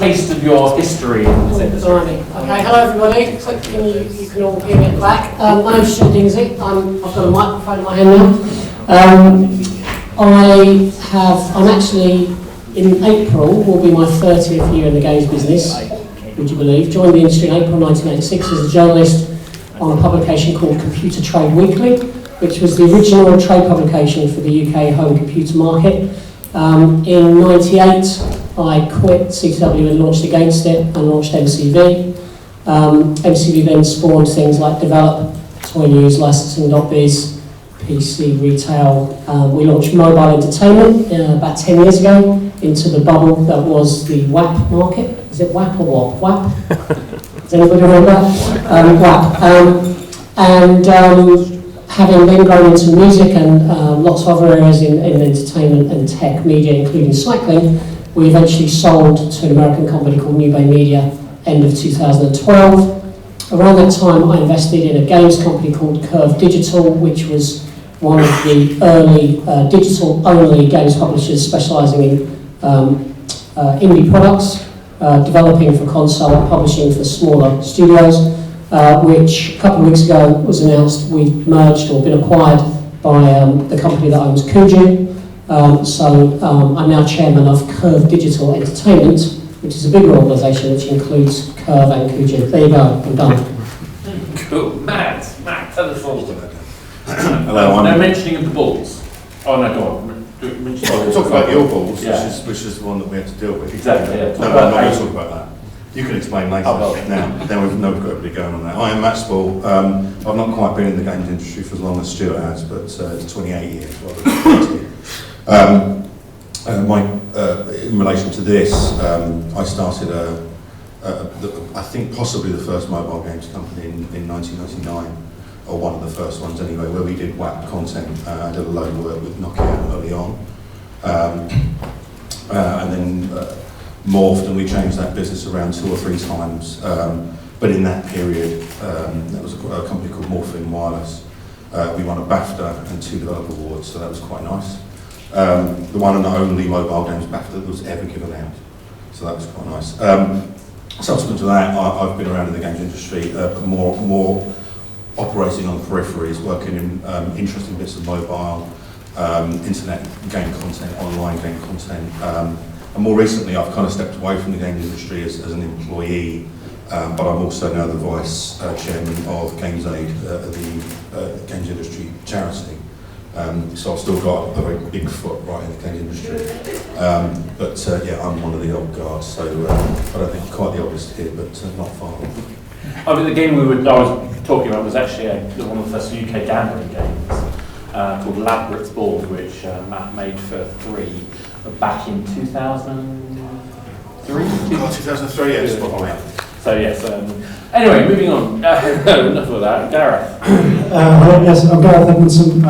taste of your history in this industry. Okay, hello everybody. Hopefully you can all hear me at the back. My name's Stuart Dinsey. I've got a microphone in my hand now. I'm actually, in April, will be my 30th year in the games business, would you believe. Joined the industry in April 1986 as a journalist on a publication called Computer Trade Weekly, which was the original trade publication for the UK home computer market. In '98, I quit CTW and launched against it and launched MCV. MCV then spawned things like Develop, Toy News, Licensing.biz, PC Retail. We launched mobile entertainment about 10 years ago into the bubble that was the WAP market. Is it WAP or WAP? WAP? Does anybody remember? WAP. Having then grown into music and lots of other areas in entertainment and tech media, including cycling, we eventually sold to an American company called New Bay Media, end of 2012. Around that time, I invested in a games company called Curve Digital, which was one of the early digital-only games publishers specialising in indie products, developing for console, publishing for smaller studios, which a couple of weeks ago was announced we've merged or been acquired by the company that owns Kuju. I'm now chairman of Curve Digital Entertainment, which is a bigger organisation which includes Curve and Kuju. There you go, I'm done. Cool. Matt, tell us all about that. Hello, no mentioning of the balls. Oh no, go on. We'll talk about your balls, yeah. which is the one that we had to deal with. Exactly, yeah. No, I'm not going to talk about that. You can explain later. Now we've got everybody going on that. I am Matt Spall. I've not quite been in the games industry for as long as Stuart has, but it's 28 years rather than 20. In relation to this, I started I think possibly the first mobile games company in 1999, or one of the first ones anyway, where we did WAP content. I did a load of work with Nokia early on, and then morphed, and we changed that business around 2 or 3 times. But in that period, there was a company called Morphing Wireless. We won a BAFTA and 2 developer awards, so that was quite nice. The one and only mobile games BAFTA that was ever given out, so that was quite nice. Subsequent to that, I've been around in the games industry, but more operating on peripheries, working in interesting bits of mobile, internet game content, online game content. And more recently, I've kind of stepped away from the games industry as an employee, but I'm also now the vice chairman of Games Aid, the games industry charity. So I've still got a very big foot right in the games industry. But I'm one of the old guards, so I don't think quite the oldest here, but not far off. I mean, the game I was talking about was actually one of the first UK gambling games called Ladbrokes Board, which Matt made for 3 back in 2003. 2003, yes, probably. So yes. Anyway, moving on. Enough of that. Gareth. Yes, I'm Gareth Edmondson.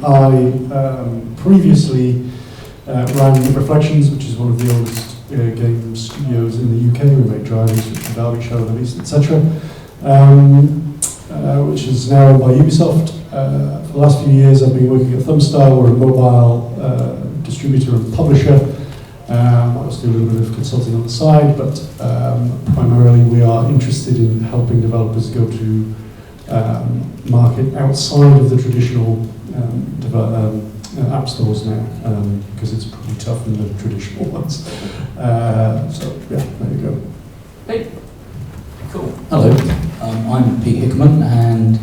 I previously ran Reflections, which is one of the oldest game studios in the UK. We make driving, Switch, Derbyshire, the East, etc. Which is now owned by Ubisoft. For the last few years, I've been working at Thumbstar. We're a mobile distributor and publisher. I also do a little bit of consulting on the side, but primarily we are interested in helping developers go to market outside of the traditional app stores now, because it's pretty tough in the traditional ones. There you go. Hey. Cool. Hello, I'm Pete Hickman, and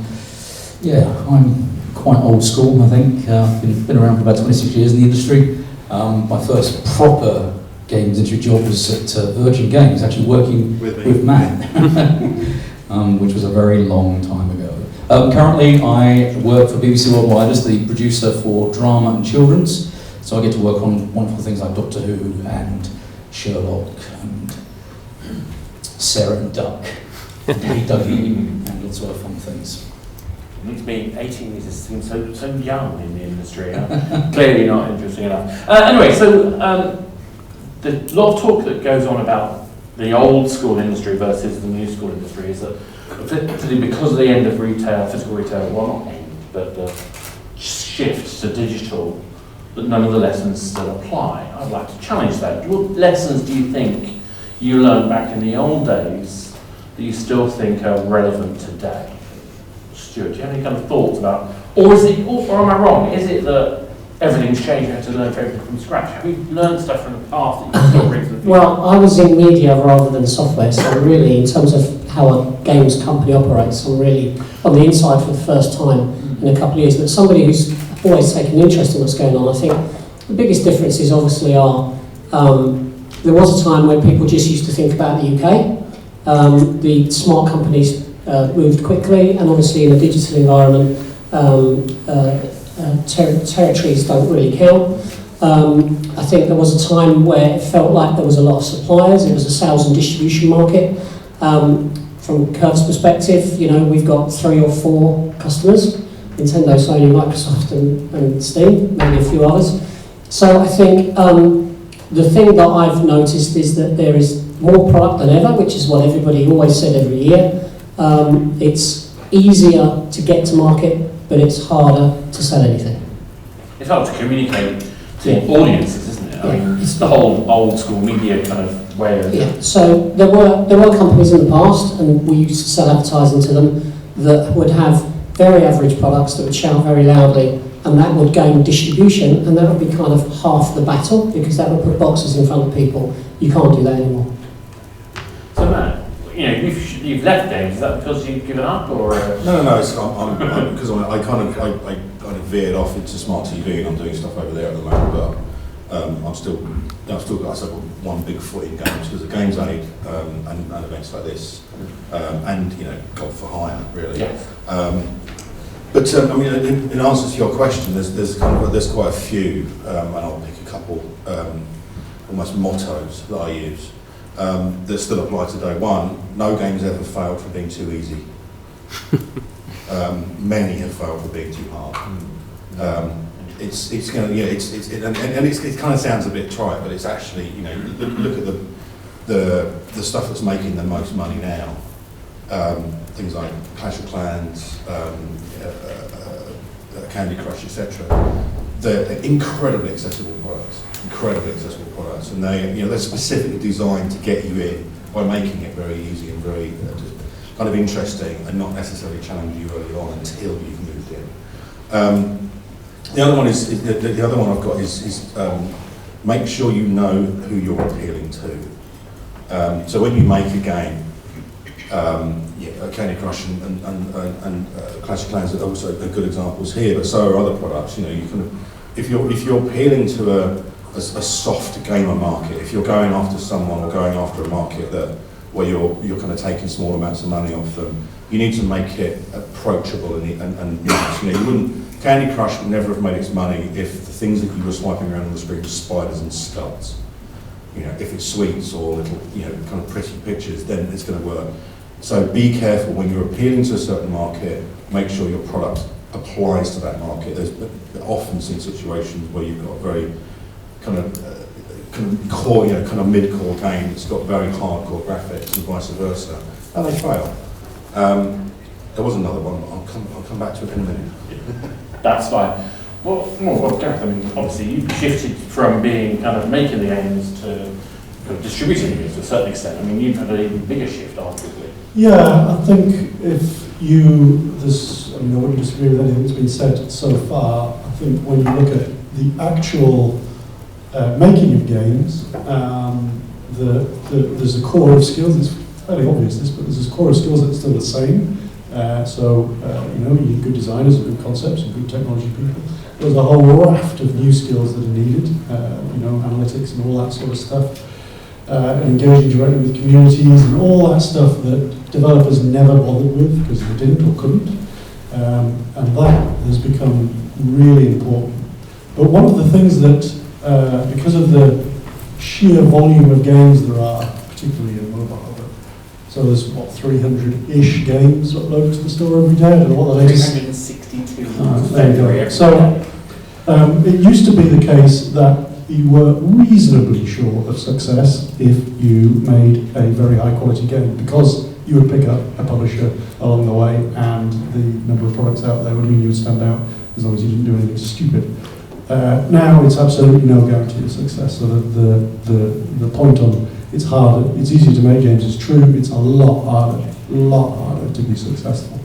I'm quite old school, I think. Been around for about 26 years in the industry. My first proper games industry job was at Virgin Games, actually working with Matt, which was a very long time ago. Currently, I work for BBC Worldwide as the producer for drama and children's, so I get to work on wonderful things like Doctor Who and Sherlock and Sarah and Duck, and Dougie, and lots of other fun things. To me, 18 years seems so young in the industry. Clearly not interesting enough. Anyway, so the lot of talk that goes on about the old school industry versus the new school industry is that particularly because of the end of retail, physical retail, well not end, but the shift to digital, that none of the lessons still apply. I'd like to challenge that. What lessons do you think you learned back in the old days that you still think are relevant today? Stuart, do you have any kind of thoughts about, or is it, or am I wrong? Is it that everything's changed, you have to learn everything from scratch? Have you learned stuff from the past that you can still bring to the future? Well, I was in media rather than software, so really, in terms of how a games company operates, I'm really on the inside for the first time in a couple of years. But somebody who's always taken an interest in what's going on, I think the biggest differences obviously are, there was a time when people just used to think about the UK. The smart companies moved quickly, and obviously in a digital environment, territories don't really count. I think there was a time where it felt like there was a lot of suppliers. It was a sales and distribution market. From Curve's perspective, you know, we've got 3 or 4 customers: Nintendo, Sony, Microsoft, and Steam, maybe a few others. So I think the thing that I've noticed is that there is more product than ever, which is what everybody always said every year. It's easier to get to market, but it's harder to sell anything. It's hard to communicate to audiences, isn't it? I mean, it's the whole old school media kind of way of... Yeah, so there were companies in the past, and we used to sell advertising to them, that would have very average products that would shout very loudly, and that would gain distribution, and that would be kind of half the battle, because that would put boxes in front of people. You can't do that anymore. So Matt, you know, you've left games. Is that because you've given up, or? No. It's because I kind of veered off into smart TV, and I'm doing stuff over there at the moment. But I've still got, I said, one big foot in games, because the games aid and events like this, and you know, God for hire really. Yes. But I mean, in answer to your question, there's quite a few, and I'll pick a couple, almost mottos that I use that still apply today. One, no game's ever failed for being too easy. Many have failed for being too hard. It's kind of, yeah, it kind of sounds a bit trite, but it's actually, you know, look at the stuff that's making the most money now. Things like Clash of Clans, Candy Crush, etc. They're incredibly accessible products, and they're specifically designed to get you in by making it very easy and very kind of interesting, and not necessarily challenge you early on until you've moved in. The other one I've got is make sure you know who you're appealing to. So when you make a game, Candy Crush and Clash of Clans are also good examples here, but so are other products. You know, if you're appealing to a soft gamer market, if you're going after someone or going after a market where you're kind of taking small amounts of money off them, you need to make it approachable and nice. You know, you wouldn't. Candy Crush would never have made its money if the things that you were swiping around on the screen were spiders and skulls. You know, if it's sweets or little, you know, kind of pretty pictures, then it's going to work. So be careful when you're appealing to a certain market. Make sure your product applies to that market. There's often seen situations where you've got a very kind of core, you know, kind of mid-core game that's got very hardcore graphics and vice versa, and they fail. There was another one, but I'll come back to it in a minute. That's fine. Well, Gareth, I mean, obviously you shifted from being kind of making the games to kind of distributing the games to a certain extent. I mean, you've had an even bigger shift, arguably. Yeah, I think I wouldn't disagree with anything that's been said so far. I think when you look at the actual making of games, there's a core of skills. It's fairly obvious this, but there's a core of skills that's still the same. You need good designers and good concepts and good technology people. There's a whole raft of new skills that are needed, analytics and all that sort of stuff, and engaging directly with communities and all that stuff that developers never bothered with because they didn't or couldn't, and that has become really important. But one of the things that, because of the sheer volume of games there are, particularly in mobile, so there's 300-ish games uploaded to the store every day. I don't know what the latest. 362. There you go. So it used to be the case that you were reasonably sure of success if you made a very high quality game, because you would pick up a publisher along the way, and the number of products out there would mean you would stand out as long as you didn't do anything stupid. Now it's absolutely no guarantee of success. So the point on It's harder. It's easier to make games. It's true. It's a lot harder to be successful,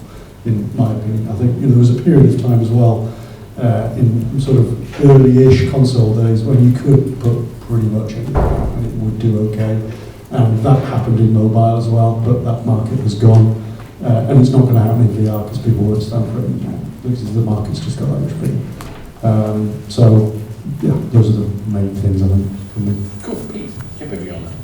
in my opinion. I think there was a period of time as well in sort of early-ish console days when you could put pretty much anything out and it would do okay. And that happened in mobile as well, but that market has gone. And it's not going to happen in VR because people won't stand for it anymore. Because the market's just got that much bigger. So, yeah, those are the main things, I think, for me. Cool. Pete, give me on that.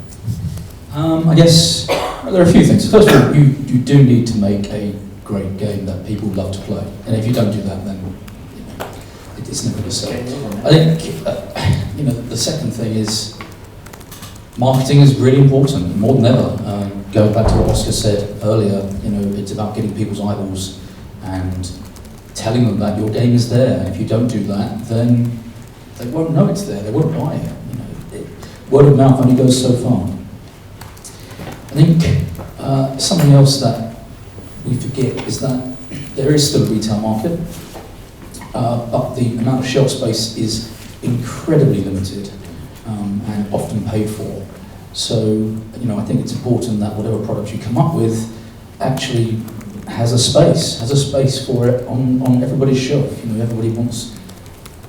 I guess there are a few things. First of all, you do need to make a great game that people love to play. And if you don't do that, then it's never going to sell. I think the second thing is marketing is really important, more than ever. Going back to what Oscar said earlier, it's about getting people's eyeballs and telling them that your game is there. And if you don't do that, then they won't know it's there. They won't buy it. Word of mouth only goes so far. I think something else that we forget is that there is still a retail market, but the amount of shelf space is incredibly limited and often paid for. So, I think it's important that whatever product you come up with actually has a space for it on everybody's shelf. Everybody wants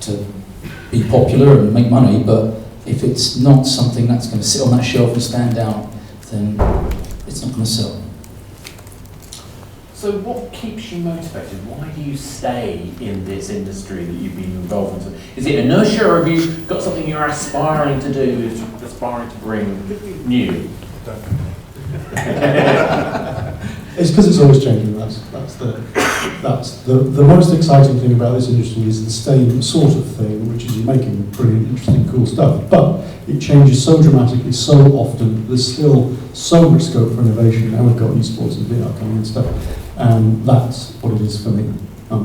to be popular and make money, but if it's not something that's going to sit on that shelf and stand out, then it's not going to sell. So what keeps you motivated? Why do you stay in this industry that you've been involved in? Is it inertia, or have you got something you're aspiring to do, aspiring to bring new? It's because it's always changing. That's the most exciting thing about this industry is the same sort of thing, which is you're making brilliant, interesting, cool stuff. But it changes so dramatically, so often. There's still so much scope for innovation. Now we've got esports and VR coming and stuff, and that's what it is for me. I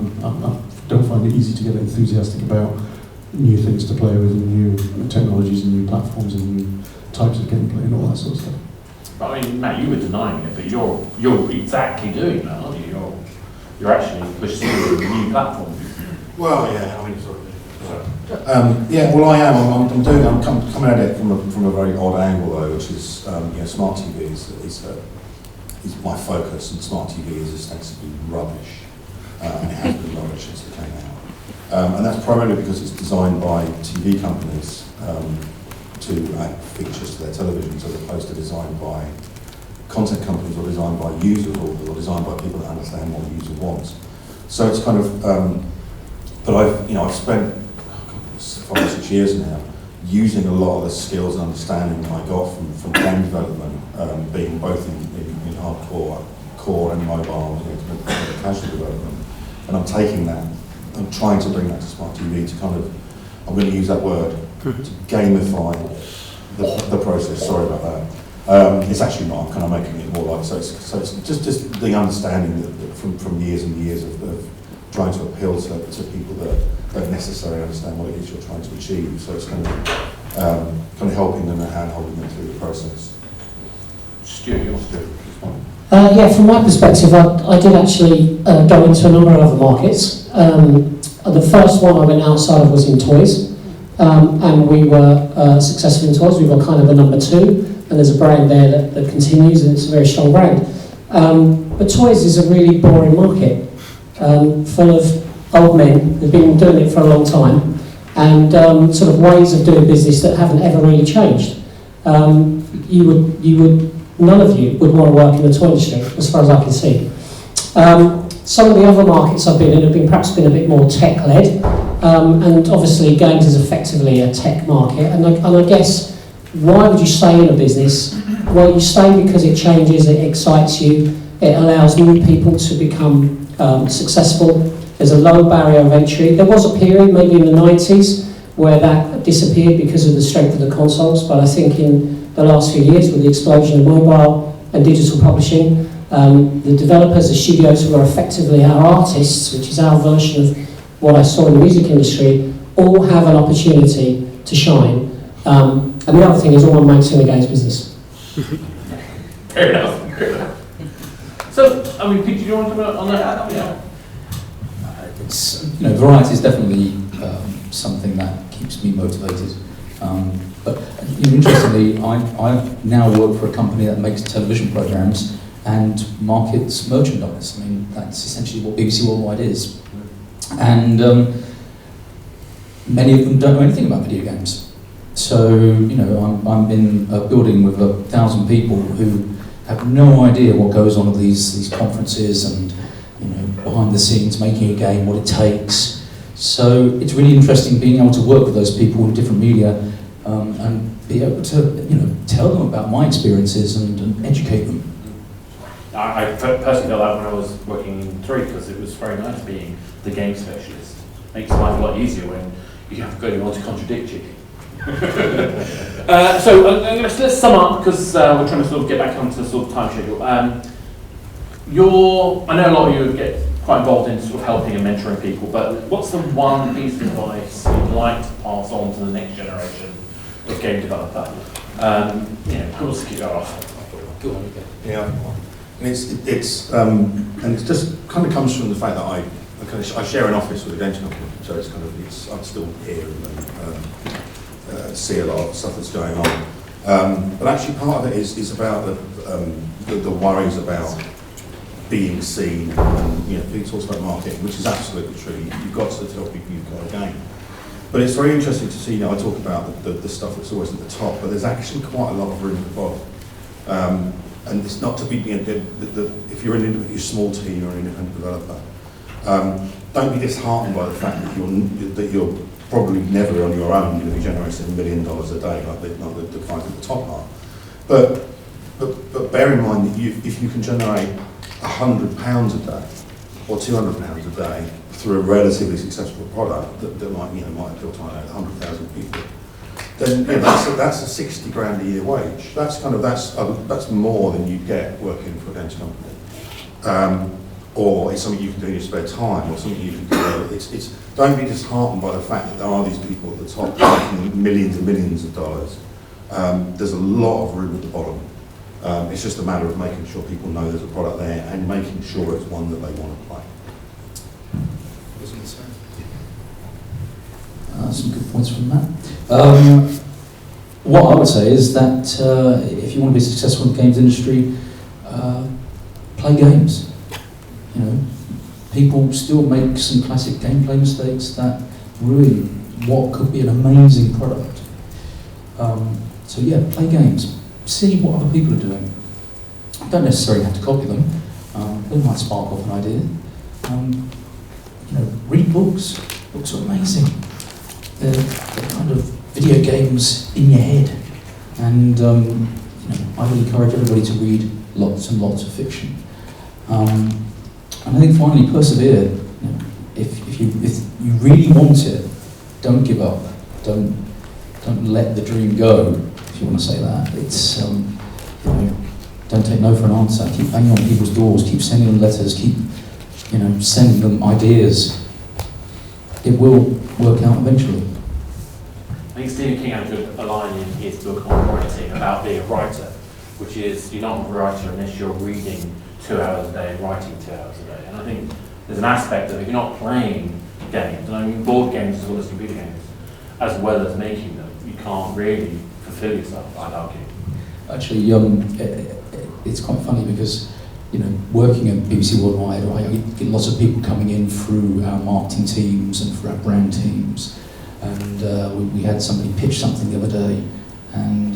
don't find it easy to get enthusiastic about new things to play with, and new technologies, and new platforms, and new types of gameplay, and all that sort of stuff. But I mean, Matt, you were denying it, but you're exactly doing that, aren't you? You're actually pursuing new platforms. Well, yeah, I mean, sort of. Well, I am. I'm coming at it from a very odd angle, though, which is smart TV is my focus, and smart TV is ostensibly rubbish, and it has been rubbish since it came out. And that's primarily because it's designed by TV companies to add features to their televisions, as opposed to designed by content companies or designed by users or designed by people that understand what the user wants. So it's kind of, but I've spent 5 or 6 years now using a lot of the skills and understanding that I got from game development, being both in hardcore, core and mobile, casual development. And I'm taking that, I'm trying to bring that to smart TV to kind of, I'm going to use that word, to gamify the process. Sorry about that. It's actually not. I'm kind of making it more like so. It's just the understanding that from years and years of trying to appeal to people that don't necessarily understand what it is you're trying to achieve. So it's kind of helping them and hand-holding them through the process. Stuart, you're Stuart. From my perspective, I did actually go into a number of other markets. The first one I went outside of was in toys. And we were successful in toys. We were kind of the number 2, and there's a brand there that continues, and it's a very strong brand. But toys is a really boring market, full of old men who've been doing it for a long time, and sort of ways of doing business that haven't ever really changed. None of you would want to work in the toy industry, as far as I can see. Some of the other markets I've been in have perhaps been a bit more tech-led, and obviously games is effectively a tech market. And I guess, why would you stay in a business? Well, you stay because it changes, it excites you, it allows new people to become successful. There's a low barrier of entry. There was a period, maybe in the 90s, where that disappeared because of the strength of the consoles, but I think in the last few years, with the explosion of mobile and digital publishing, the developers, the studios who are effectively our artists, which is our version of what I saw in the music industry, all have an opportunity to shine. And the other thing is, all my mates in the games business. Fair enough. So, I mean, Pete, do you want to comment on that? Yeah. It's, variety is definitely something that keeps me motivated. But interestingly, I now work for a company that makes television programs and markets merchandise. I mean, that's essentially what BBC Worldwide is. And many of them don't know anything about video games. So, I'm in a building with 1,000 people who have no idea what goes on at these conferences and, behind the scenes, making a game, what it takes. So it's really interesting being able to work with those people in different media and be able to, tell them about my experiences and educate them. I personally felt that when I was working in 3, because it was very nice being the game specialist. Makes life a lot easier when you have anyone to contradict you. So let's sum up, because we're trying to sort of get back onto the sort of time schedule. I know a lot of you get quite involved in sort of helping and mentoring people, but what's the one piece of advice you'd like to pass on to the next generation of game developer? Who wants to kick that off? Go on, okay. Yeah, and and it just kind of comes from the fact that I share an office with a games company, so I'm still here and see a lot of stuff that's going on. But actually, part of it is about the worries about being seen, and being talks about marketing, which is absolutely true. You've got to tell people you've got a game. But it's very interesting to see. I talk about the stuff that's always at the top, but there's actually quite a lot of room at the bottom. And it's not to be, if you're a small team or an independent developer, don't be disheartened by the fact that you're probably never on your own going to be generating $1 million a day like the guys at the top are. But bear in mind that if you can generate £100 a day or £200 a day through a relatively successful product that might appeal to 100,000 people, then that's a 60 grand a year wage. That's more than you get working for a games company, or it's something you can do in your spare time, or something you can do. Don't be disheartened by the fact that there are these people at the top making millions and millions of dollars. There's a lot of room at the bottom. It's just a matter of making sure people know there's a product there and making sure it's one that they want to play. Some good points from that. What I would say is that if you want to be successful in the games industry, play games. People still make some classic gameplay mistakes that ruin what could be an amazing product. So yeah, play games. See what other people are doing. Don't necessarily have to copy them. They might spark off an idea. Read books. Books are amazing. They're kind of video games in your head. And I would encourage everybody to read lots and lots of fiction. And I think finally, persevere. If you really want it, don't give up. Don't let the dream go, if you want to say that. It's don't take no for an answer. Keep banging on people's doors. Keep sending them letters. Keep sending them ideas. It will work out eventually. I think Stephen King had a line in his book on writing about being a writer, which is you're not a writer unless you're reading 2 hours a day and writing 2 hours a day. And I think there's an aspect of if you're not playing games, and I mean board games as well as computer games, as well as making them, you can't really fulfill yourself, I'd argue. Actually, it's quite funny because working at BBC Worldwide, I get lots of people coming in through our marketing teams and through our brand teams. And we had somebody pitch something the other day, and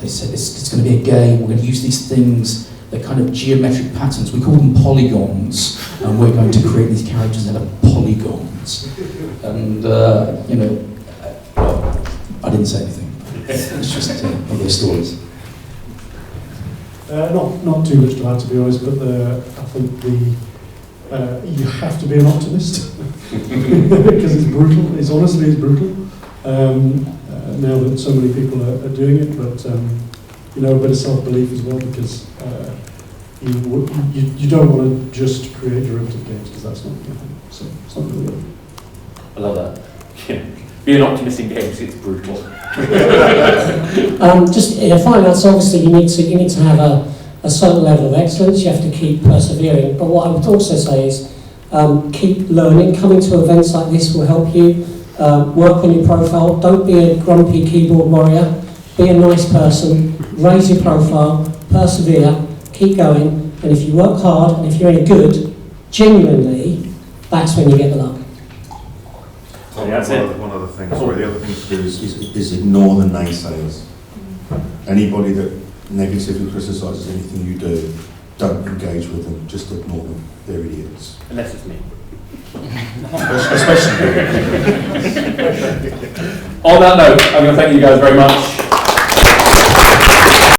they said it's going to be a game. We're going to use these things. They're kind of geometric patterns. We call them polygons, and we're going to create these characters that are polygons. And I didn't say anything. It's just one of those stories. Not too much to add, to be honest, but I think you have to be an optimist because it's brutal. It's honestly brutal now that so many people are doing it. But a bit of self-belief as well, because you don't want to just create derivative games, because that's not going to happen. So it's not really good. I love that. Yeah. Be an optimist in games, it's brutal. Finally, so obviously you need to have a certain level of excellence. You have to keep persevering. But what I would also say is keep learning. Coming to events like this will help you. work on your profile. Don't be a grumpy keyboard warrior. Be a nice person. Raise your profile. Persevere. Keep going. And if you work hard, and if you're any good, genuinely, that's when you get the luck. One other thing, sorry, the other thing to do is ignore the naysayers. Anybody that negatively criticises anything you do, don't engage with them, just ignore them. They're idiots. Unless it's me. Especially. On that note, I'm going to thank you guys very much.